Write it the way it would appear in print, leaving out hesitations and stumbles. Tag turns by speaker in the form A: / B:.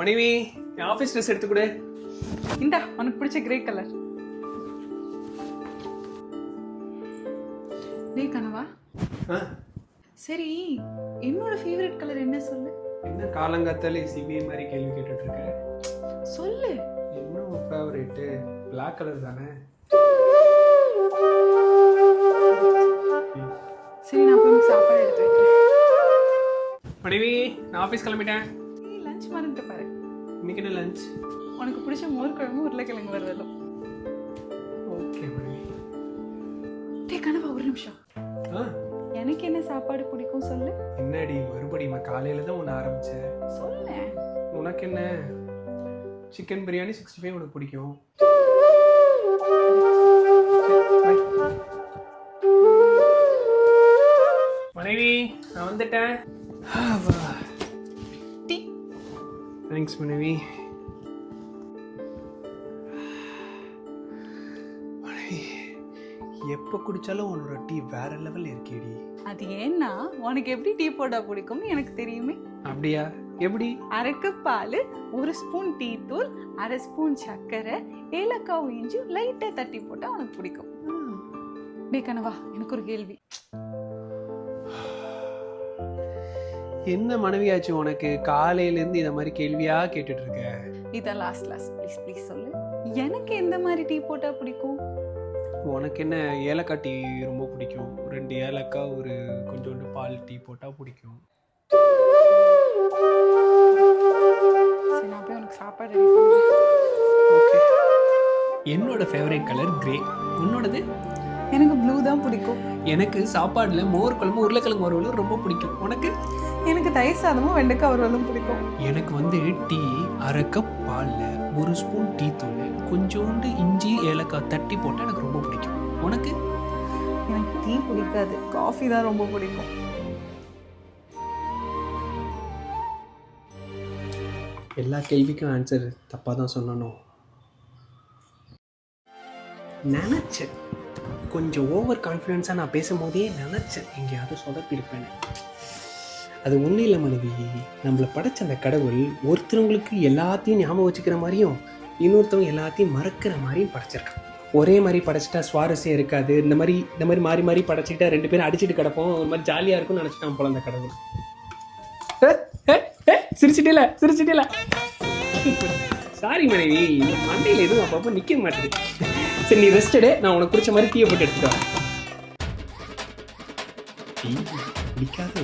A: மனைவி என் office dress எடுத்து கொடு.
B: இந்தா உனக்கு பிடிச்ச கிரே கலர். டேய் கனவா, சரி என்னோட ஃபேவரட் கலர் என்ன சொல்லு?
A: என்ன காலங்காத்தாலே சிபிஐ மாதிரி கேள்வி கேட்டுட்டு இருக்க?
B: சொல்லு.
A: என்ன உன் ஃபேவரட்? Black கலர் தானே?
B: சரி நான் போய் சாப்பாடு எடுத்து வைக்கிறேன்.
A: மனைவி நான் ஆஃபீஸ் கிளம்பிட்டேன்.
B: நீ லஞ்ச் மறந்துட்டு பாரு.
A: இன்னைக்கு என்ன லஞ்ச்?
B: உனக்கு பிடிச்ச மோர் குழம்பு உருளைக்கிழங்கு வறுவலும்.
A: ஓகே மனைவி.
B: டேய் கனவா ஒரு நிமிஷம். எனக்கு என்ன சாப்பாடு பிடிக்கும் சொல்லு?
A: என்னடி மறுபடியும் காலையில தான் ஒன்று ஆரம்பிச்சேன்.
B: சொல்லு.
A: உனக்கு என்ன? சிக்கன் பிரியாணி 65 உனக்கு பிடிக்கும். மனைவி நான் வந்துட்டேன்.
B: டீ.
A: தேங்க்ஸ் மனைவி. எப்போ குடிச்சாலும் உன்னோட டீ வேற லெவல் இருக்கேடி.
B: அது ஏன்னா உனக்கு எப்படி டீ போட்டா பிடிக்கும்னு எனக்கு தெரியுமே.
A: அப்படியா? எப்படி?
B: அரை கப் பால், 1 ஸ்பூன் டீ தூள், அரை ஸ்பூன் சர்க்கரை, ஏலக்காய் இஞ்சி லைட்டா தட்டி போட்டா உனக்கு பிடிக்கும். டேய் கனவா எனக்கு ஒரு கேள்வி.
A: என்ன மனைவியாச்சு உனக்கு? காலையில இருந்து இந்த மாதிரி கேள்வியா கேட்டுட்டு இருக்க?
B: இதான் லாஸ்ட் ப்ளீஸ் ப்ளீஸ் சொல்லு. எனக்கு எந்த மாதிரி டீ போட்டா பிடிக்கும்?
A: உனக்கு என்ன ஏலக்காய் டீ ரொம்ப பிடிக்கும். 2 ஏலக்காய் ஒரு கொஞ்சோண்டு பால் டீ போட்டால் பிடிக்கும்.
B: சரி நான் போய் உனக்கு சாப்பாடு ரெடி பண்ணுறேன்.
A: ஓகே. என்னோட ஃபேவரட் கலர் கிரே. உன்னோடது?
B: எனக்கு ப்ளூ தான் பிடிக்கும்.
A: எனக்கு சாப்பாடில் மோர் குழம்பு உருளைக்கிழங்கு வறுவலும் ரொம்ப பிடிக்கும். உனக்கு?
B: எனக்கு தயிர் சாதமும் வெண்டைக்காய் வறுவலும் பிடிக்கும்.
A: எனக்கு வந்து டீ, அரை கப் பாலில் 1 ஸ்பூன் டீ தூள், கொஞ்சோண்டு இஞ்சி ஏலக்காய் தட்டி போட்டால் எனக்கு ரொம்ப பிடிக்கும். உனக்கு?
B: எனக்கு டீ பிடிக்காது, காஃபி தான் ரொம்ப பிடிக்கும்.
A: எல்லா கேள்விக்கும் ஆன்சர் தப்பாக தான் சொல்லணும் நினச்சேன். கொஞ்சம் ஓவர் கான்ஃபிடென்ஸாக நான் பேசும்போதே நினச்சேன் எங்கேயாவது சொதப்பிருப்பேன். அது ஒன்றும் இல்லை மனைவி, நம்மளை படைச்ச அந்த கடவுள் ஒருத்தவங்களுக்கு எல்லாத்தையும் ஞாபகம் வச்சுக்கிற மாதிரியும் இன்னொருத்தவங்க எல்லாத்தையும் மறக்கிற மாதிரியும் படைச்சிருக்கான். ஒரே மாதிரி படைச்சிட்டா சுவாரஸ்யம் இருக்காது. இந்த மாதிரி மாறி மாறி படைச்சிக்கிட்டா 2 பேரும் அடிச்சுட்டு கிடப்போம், ஒரு மாதிரி ஜாலியாக இருக்கும்னு நினச்சிட்டான் போல அந்த கடவுள். சிரிச்சிட்டே சாரி மனைவி, மண்டையில் எதுவும் அப்பப்போ நிற்க மாட்டேது. சரி நீ ரெஸ்ட் எடு, நான் உனக்கு பிடிச்ச மாதிரி டீயை போட்டு எடுத்துட்டு வரேன். டீ பிடிக்காது.